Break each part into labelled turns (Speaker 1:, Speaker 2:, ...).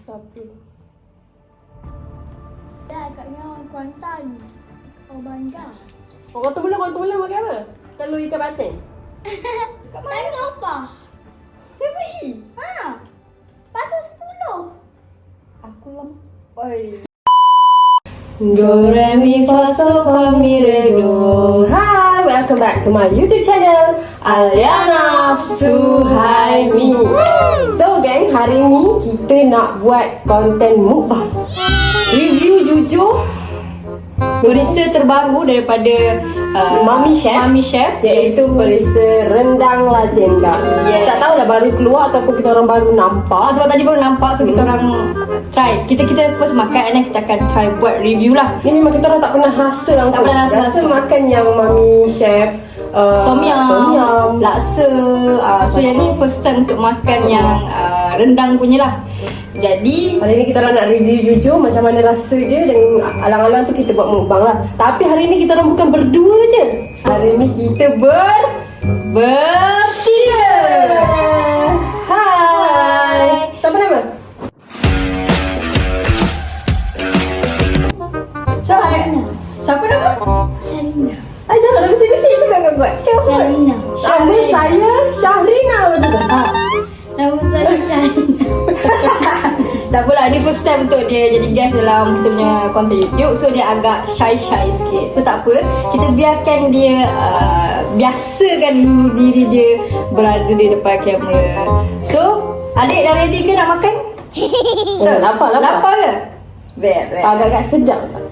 Speaker 1: Siapa?
Speaker 2: Dah agaknya orang Kuantan. Orang bandar.
Speaker 1: Orang tu bulan makan apa? Telur ikan patin.
Speaker 2: Tanya apa?
Speaker 1: Siapa I?
Speaker 2: Ha? Patut 10.
Speaker 1: Aku lampai.
Speaker 3: Do, re, mi, fa, sol, fa, mi, re, do.
Speaker 1: Hi, welcome back to my YouTube channel Aliana Suhaimi. So gang, hari ni kita nak buat konten mukbang. Review jujur
Speaker 3: Perisa terbaru daripada
Speaker 1: Mami Chef, iaitu perisa rendang legenda.
Speaker 3: Yes.
Speaker 1: Tak tahu dah baru keluar ataupun kita orang baru nampak.
Speaker 3: sebab tadi baru nampak, so kita orang try. Kita first makan and then kita akan try buat review lah.
Speaker 1: Ni memang kita orang tak pernah rasa langsung.
Speaker 3: Tak pernah rasa langsung.
Speaker 1: makan yang Mami Chef
Speaker 3: Tom yum, laksa. So yang ni first time untuk makan yang rendang punya lah. Jadi
Speaker 1: hari ni kita orang nak review jujur macam mana rasa dia, dan alang-alang tu kita buat mukbang lah. Tapi hari ni kita orang bukan berdua je. Hari ni kita
Speaker 3: bertiga.
Speaker 1: Hai. Siapa nama?
Speaker 3: Siapa nama?
Speaker 2: Sharina.
Speaker 1: Jangan dah bisik-bisik juga kau buat.
Speaker 2: Sharina.
Speaker 1: Nama saya Syahrina juga.
Speaker 2: Nama saya Sharina.
Speaker 3: Tak apalah, ni first time untuk dia jadi guest dalam kita punya konten YouTube. So dia agak shy sikit. So tak apa, kita biarkan dia biasakan dulu diri dia berada di depan kamera. So adik dah ready ke nak makan?
Speaker 1: Lapar.
Speaker 3: Lapar ke? Beres.
Speaker 1: Agak-agak sedap tak?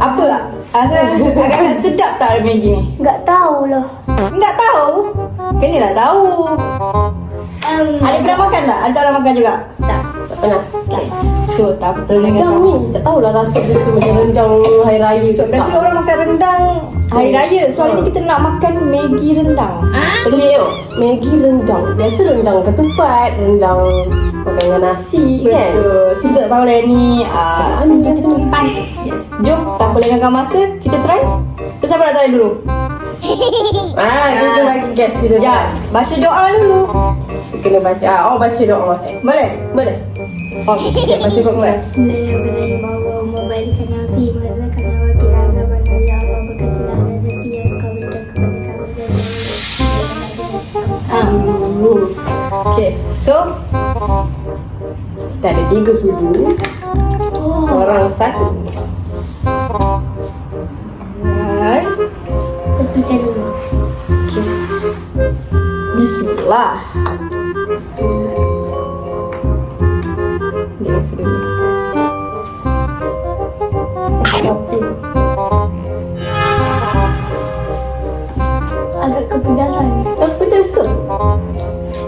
Speaker 3: Apa? Agak-agak sedap tak Maggi ni?
Speaker 2: Tak tahulah.
Speaker 3: Tak tahu? Kenalah tahu. Adik pernah makan tak? Adik tak pernah makan juga?
Speaker 2: Tak.
Speaker 1: Tak pernah.
Speaker 3: Okay. So tak apa.
Speaker 1: Rendang ni tak tahulah rasa dia tu macam rendang hari raya.
Speaker 3: So, biasa orang makan rendang hari raya. So hari ni kita nak makan Maggi rendang.
Speaker 1: Pelik tau. Maggi rendang. Biasa rendang ketupat, rendang makan dengan nasi kan.
Speaker 3: Betul. So kita tak tahu lah ni
Speaker 1: Rendang ketupat.
Speaker 3: yes. Jom, tak boleh lengahkan masa. Kita try. Terus siapa nak try dulu?
Speaker 1: Kita bagi guess kita.
Speaker 3: Ya, baca doa dulu.
Speaker 1: Kena baca. Baca doa makan.
Speaker 3: Boleh?
Speaker 1: Boleh. Okey, siap baca doa.
Speaker 2: Bismillahirrahmanirrahim. Allah membalikkan Nabi Malakan Nawati Azaban Ya Allah berkatilah rezeki yang kau berikan kepada kami.
Speaker 3: Okay, so
Speaker 1: Kita ada 3 sudu. Seorang satu.
Speaker 3: alright.
Speaker 2: Terpisah dulu.
Speaker 3: Okay. Bismillah. Dia rasa dulu.
Speaker 1: Siapa?
Speaker 2: Agak kepedasan.
Speaker 1: Pedas ke?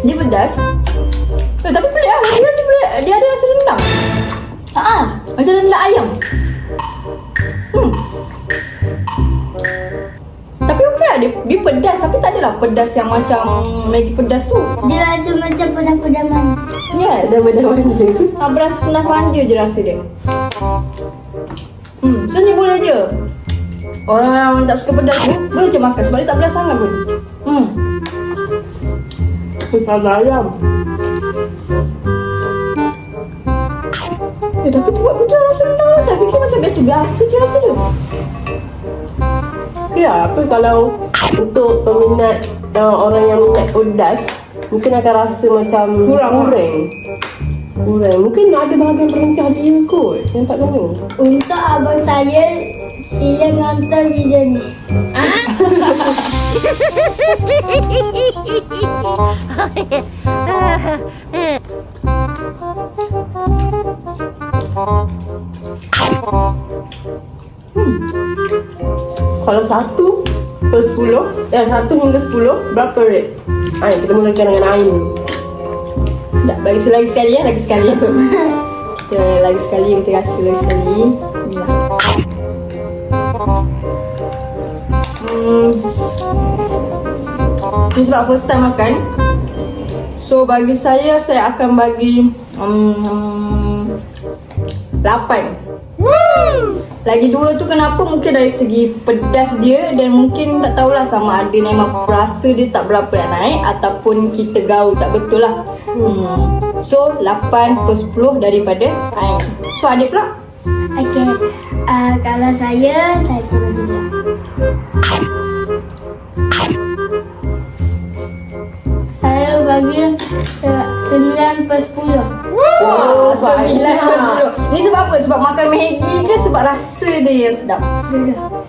Speaker 3: Dia pedas. Tapi pelik lah. Dia rasa pelik. Dia ada rasa rendang. Macam rendang ayam. Tapi okey lah. Dia pedas. Tapi tak adalah pedas yang macam Maggi pedas tu.
Speaker 2: Dia rasa macam pedas-pedas manja.
Speaker 3: Yes.
Speaker 1: Ada benda manja.
Speaker 3: Beras pedas manja je rasa dia. So ni boleh je. Orang yang tak suka pedas tu boleh je makan. Sebab dia tak pedas sangat pun.
Speaker 1: Sama ayam.
Speaker 3: Tapi tu buat pedas rasa rendang lah. Saya fikir macam biasa-biasa je rasa dia.
Speaker 1: Ya, apa kalau untuk peminat orang yang minat pedas, mungkin akan rasa macam kurang. Mungkin ada bahagian perancah dia kot yang tak kena.
Speaker 2: Untuk abang saya, sila nonton video ni.
Speaker 1: Kalau 1/10, 1 hingga 10, berapa rate? Kita mulakan dengan air.
Speaker 3: Tak, lagi sekali ya. Lagi sekali. Lagi sekali kita rasa lagi sekali. Ni sebab first time makan. So bagi saya akan bagi 8. Lagi 2 tu kenapa? Mungkin dari segi pedas dia, dan mungkin tak tahulah sama ada memang rasa dia tak berapa nak naik ataupun kita gaul tak betul lah. So 8/10 daripada Aini. So adik pula.
Speaker 2: Okey. Kalau saya cuba dulu. Saya bagi 9/10.
Speaker 3: Wah, 9/10.
Speaker 1: banyak.
Speaker 3: Ni sebab apa? Sebab makan Maggi ke sebab rasa dia yang sedap?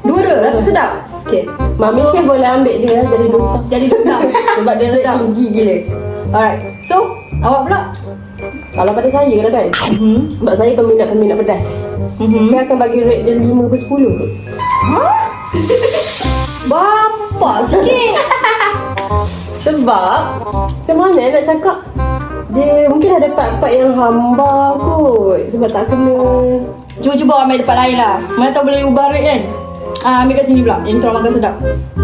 Speaker 3: Dua-dua rasa sedap. Okay.
Speaker 1: Mami Chef boleh ambil dia jadi duta.
Speaker 3: Jadi sedap.
Speaker 1: Sebab dia
Speaker 3: sedap.
Speaker 1: tinggi gila.
Speaker 3: Alright. So, awak pula?
Speaker 1: Kalau pada saya kan, sebab saya peminat pedas. Saya akan bagi rate dia 5/10 tu.
Speaker 3: Bapak sikit.
Speaker 1: Sebab macam mana nak cakap, dia mungkin ada part-part yang hamba kot. Sebab tak kena.
Speaker 3: Cuba ambil tempat lain lah. Mana tahu boleh ubah rate kan? Ambil kat sini pula. Yang korang makan sedap.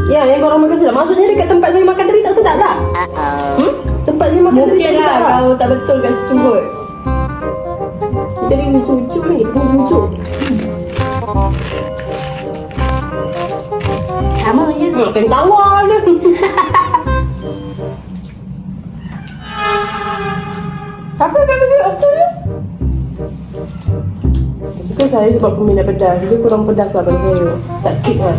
Speaker 1: Ya, yang korang makan sedap. Maksudnya dekat tempat saya makan tadi tak sedap lah. Tempat saya makan tadi
Speaker 3: Mungkin
Speaker 1: tak sedap
Speaker 3: lah
Speaker 1: lah.
Speaker 3: kalau tak betul kat situ kot.
Speaker 1: Kita ni lucu-lucu ni. Kita kena lucu.
Speaker 2: Sama je.
Speaker 1: Tentawar dia.
Speaker 3: Apa betul?
Speaker 1: Mungkin saya sebab peminat pedas. Dia kurang pedas lah bagi saya. Tak kick lah.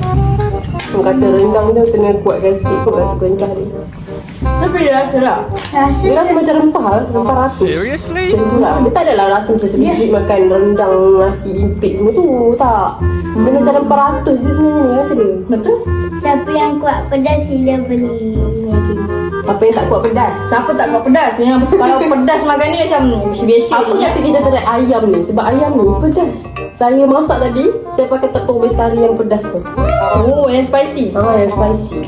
Speaker 1: Orang kata rendang dia kena kuatkan sikit kot rasa pencah dia.
Speaker 3: Tapi dia rasa lah.
Speaker 2: Rasa
Speaker 1: Dia rasa macam rempah lah. Rempah ratus.
Speaker 4: Seriously?
Speaker 1: Macam tu lah. Dia tak adalah rasa macam sebiji makan rendang, nasi impit semua tu. Tak. Dia macam rempah ratus je sebenarnya rasa dia.
Speaker 3: Betul?
Speaker 2: siapa yang kuat pedas sila beli Maggi.
Speaker 1: Apa yang tak kuat pedas?
Speaker 3: Siapa tak kuat pedas? Yang kalau pedas makan ni macam biasa-biasa
Speaker 1: Apa
Speaker 3: je.
Speaker 1: kata kita try ayam ni? Sebab ayam ni pedas. Saya masak tadi, saya pakai tepung bestari yang pedas tu.
Speaker 3: Oh, yang spicy.
Speaker 1: Yang spicy.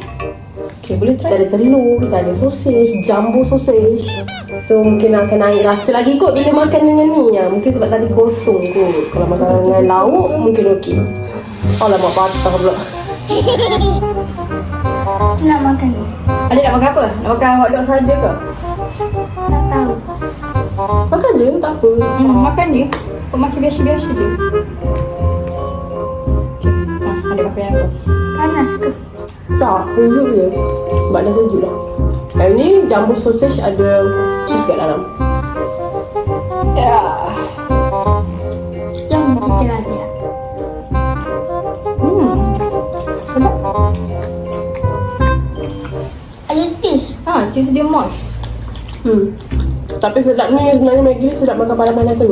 Speaker 3: Okay, boleh
Speaker 1: Kita
Speaker 3: try.
Speaker 1: ada telur, kita ada sosis, jumbo sosis. So mungkin akan naik rasa lagi kot bila makan dengan ni. Mungkin sebab tadi kosong kot. Kalau makan dengan lauk mungkin okey. Alamak patah pula.
Speaker 2: Nak makan ni?
Speaker 3: Adik nak makan apa? Nak makan hotdog saja ke?
Speaker 2: Tak tahu.
Speaker 1: Makan je, tak apa.
Speaker 3: Makan je. Macam biasa-biasa je. Okay. Adik makan yang tu.
Speaker 2: Panas ke?
Speaker 1: Tak, sejuk je. Sebab dah sejuk dah. Yang ni jumbo sausage ada cheese kat dalam.
Speaker 3: Ya.
Speaker 2: Jom kita rasa.
Speaker 3: Sedap.
Speaker 2: Ada taste.
Speaker 3: Cheese dia moist.
Speaker 1: Tapi sedap ni sebenarnya Maggi ni sedap makan panas-panas tu.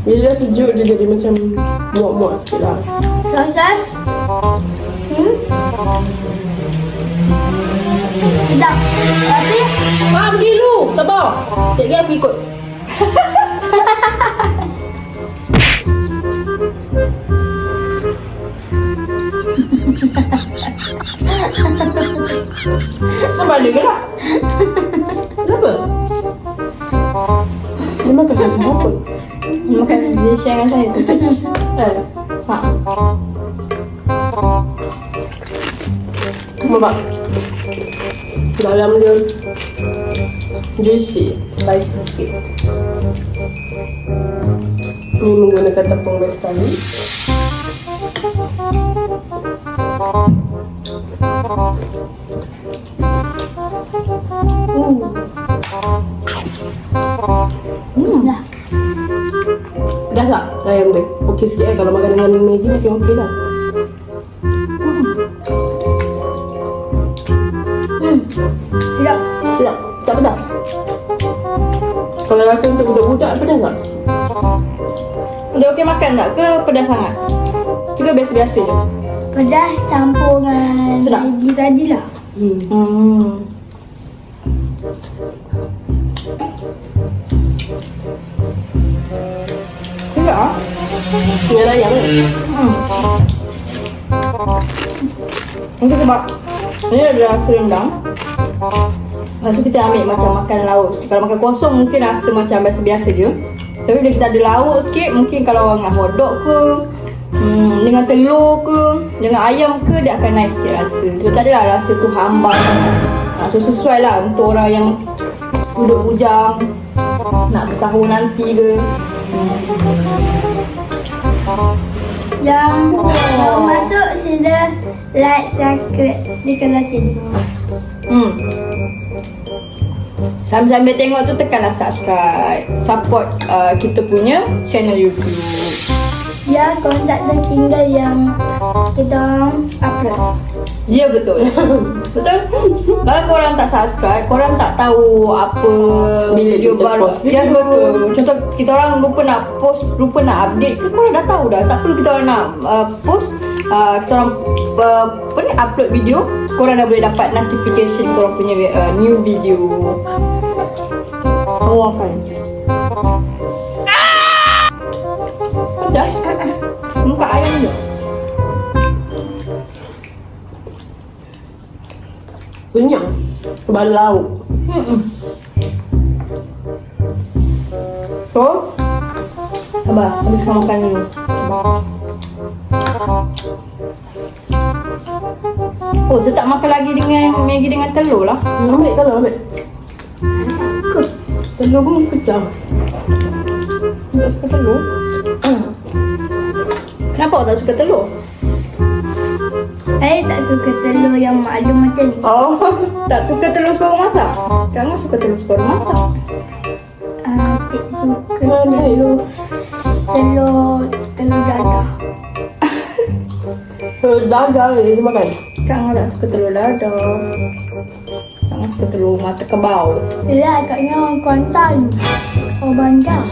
Speaker 1: Bila dah sejuk dia jadi macam muak-muak sikit lah.
Speaker 2: Sosas. Sedap. Tapi
Speaker 1: Pergi dulu, sabar. Cikgu aku ikut.
Speaker 3: Sabar dia gelap.
Speaker 1: Kenapa? Dia makan saya semua pun.
Speaker 3: Dia makan dia share dengan saya sausage. Ha.
Speaker 1: Nampak? Dalam dia juicy, spicy sikit. Ni menggunakan tepung bestari.
Speaker 2: sudah.
Speaker 1: Pedas tak ayam dia? Okey sikit kalau makan dengan Maggi mungkin okey lah.
Speaker 2: Sedap.
Speaker 1: Sedap? Tak pedas? Kalau rasa untuk budak-budak pedas tak?
Speaker 3: Dia okey makan tak ke pedas sangat? Juga biasa-biasa je.
Speaker 2: Pedas campur dengan
Speaker 3: Sedap.
Speaker 2: Maggi tadi lah.
Speaker 3: Sedap ah.
Speaker 1: Dengan ayam kan?
Speaker 3: Mungkin sebab ni ada rasa rendang. Lepas tu kita ambil macam makan lauk. Kalau makan kosong mungkin rasa macam biasa-biasa je. Tapi bila kita ada lauk sikit, mungkin kalau dengan hotdog ke, dengan telur ke, dengan ayam ke, dia akan naik sikit rasa. So tak adalah rasa tu hambar. So sesuai lah untuk orang yang duduk bujang, nak bersahur nanti ke.
Speaker 2: Yang baru masuk sila like, subscribe di kelas ini.
Speaker 3: Sambil-sambil tengok tu tekanlah subscribe. Support kita punya channel YouTube.
Speaker 2: Ya, korang tak tertinggal yang kita upload.
Speaker 3: Ya betul. Betul. Kalau korang tak subscribe, korang tak tahu apa
Speaker 1: Bila
Speaker 3: video
Speaker 1: kita
Speaker 3: baru.
Speaker 1: post
Speaker 3: Ya
Speaker 1: video.
Speaker 3: betul. Contoh kita orang lupa nak post, lupa nak update, ke korang dah tahu dah. Tak perlu kita orang nak post, kita orang apa ni, upload video, korang dah boleh dapat notification kita orang punya new video. Oh kan. Dah. Muka ayam je.
Speaker 1: Kenyang. Kebal lauk.
Speaker 3: So, Abah, habis kau makan dulu. Oh, saya tak makan lagi dengan Maggi dengan telur lah.
Speaker 1: Ambil kalau ambil. Telur pun pecah.
Speaker 3: Tak suka telur? Kenapa awak tak suka telur?
Speaker 2: Saya tak suka telur yang ada macam ni.
Speaker 3: Oh, tak suka telur separuh masak? Kamu suka telur separuh masak?
Speaker 2: Cik suka telur dadah.
Speaker 1: Dadah dia makan.
Speaker 3: Kamu tak suka telur dadah. Kamu suka telur mata kebau.
Speaker 2: Ya, agaknya orang Kuantan. Orang bandar.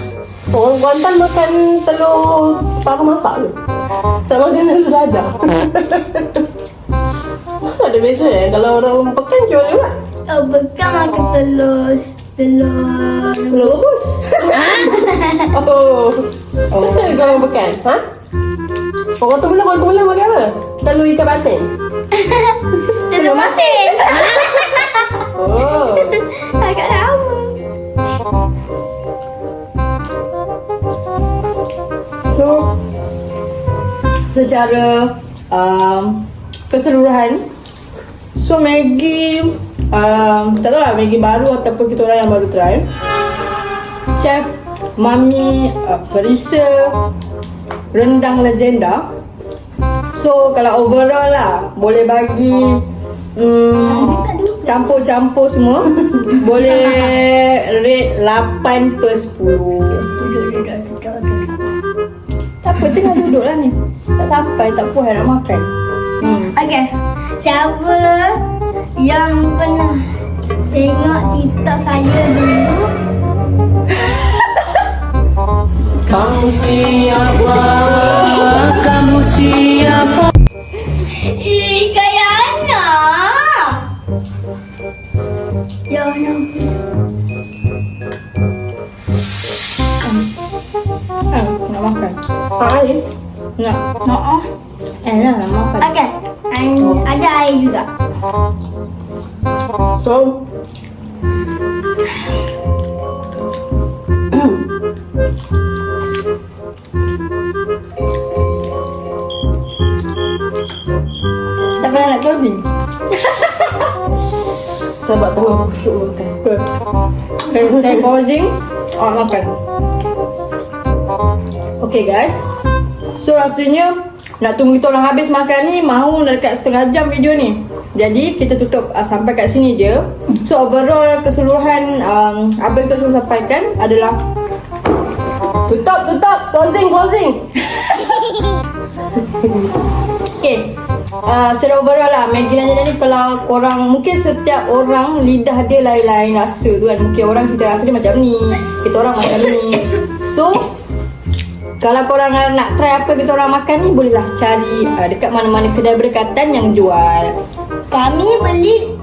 Speaker 1: Orang Kuantan makan telur separuh masak ke? Tak makan telur dadah. Ada beza kalau orang Pekan jual juga.
Speaker 2: Oh, bekam makan telur
Speaker 3: Telur rebus.
Speaker 1: Oh. Betul ke orang Pekan? Ha? Orang tu belah makan apa? Telur ikan batin.
Speaker 2: telur masin.
Speaker 1: Oh.
Speaker 2: Agak lama.
Speaker 3: So, secara keseluruhan, so Maggi tak tahu lah Maggi baru ataupun kita orang yang baru try, Chef Mami Perisa Rendang Legenda. So kalau overall lah, boleh bagi campur-campur semua boleh rate 8/10.
Speaker 2: Duduk.
Speaker 3: Tak apa, tengah duduk lah ni. Tak sampai, tak puas nak makan.
Speaker 2: Okay. Siapa yang pernah tengok TikTok saya dulu?
Speaker 4: Kamu siapa? Kamu siapa?
Speaker 2: Kayak anak. Ya Allah.
Speaker 3: Nak makan.
Speaker 1: Air.
Speaker 3: Nak.
Speaker 2: Maaf.
Speaker 3: Nak makan.
Speaker 2: Okay. Ada air juga.
Speaker 1: So,
Speaker 3: Tak pernah nak closing.
Speaker 1: sebab tengah khusyuk makan.
Speaker 3: Saya closing. Makan. Okay guys. So rasanya nak tunggu kita orang habis makan ni mahu dekat setengah jam video ni. Jadi kita tutup sampai kat sini je. So overall keseluruhan apa yang kita suruh sampaikan adalah
Speaker 1: Tutup. Closing.
Speaker 3: okay. Secara overall lah Maggi Legenda ni, kalau korang, mungkin setiap orang lidah dia lain-lain rasa tu kan. Mungkin orang kita rasa dia macam ni, kita orang macam ni. So kalau korang nak try apa kita orang makan ni, bolehlah cari dekat mana-mana kedai berdekatan yang jual.
Speaker 2: Kami beli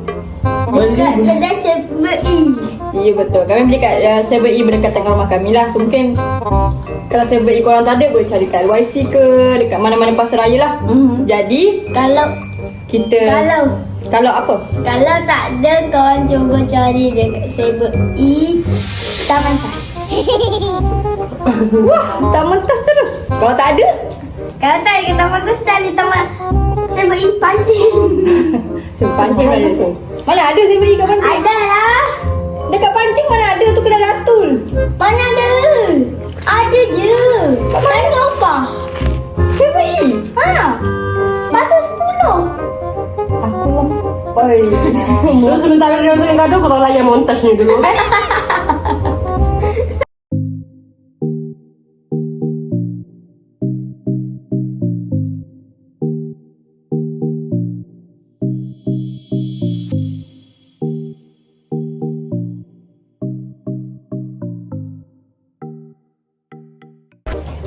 Speaker 2: dekat kedai 7E.
Speaker 3: Ya betul, kami beli kat 7E berdekatan dengan rumah kami lah. So mungkin kalau 7E korang tak ada, boleh cari kat LYC ke, dekat mana-mana pasar raya lah. Jadi
Speaker 2: Kalau
Speaker 3: Kalau apa?
Speaker 2: Kalau tak ada, korang cuba cari dekat 7E Taman Tas.
Speaker 3: Wah, Taman Tas terus. Kalau tak ada,
Speaker 2: Kalau tak ada Taman Tas, cari Taman 7E Pancing.
Speaker 3: Pancing ada tu. Mana ada 7E kat Pancing?
Speaker 2: Ada lah.
Speaker 3: Dekat Pancing mana ada tu kedai Latul.
Speaker 2: Mana ada? Ada je. Tanya apa?
Speaker 3: 7E.
Speaker 2: Ha? Batu 10.
Speaker 3: Aku lempai.
Speaker 1: So sementara dia nonton yang gaduh, korang layan montasnya dulu.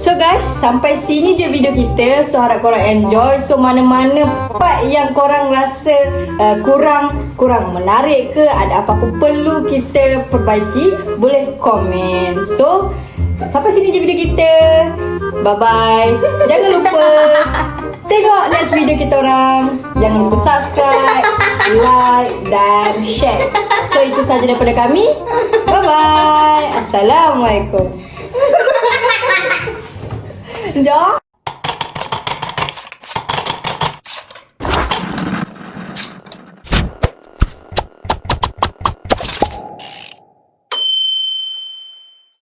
Speaker 3: So guys, sampai sini je video kita. So harap korang enjoy. So mana-mana part yang korang rasa kurang menarik ke, ada apa-apa perlu kita perbaiki, boleh komen. So sampai sini je video kita. Bye bye. Jangan lupa tengok next video kita orang. Jangan lupa subscribe, like dan share. So itu saja daripada kami. Bye bye. Assalamualaikum. Jom.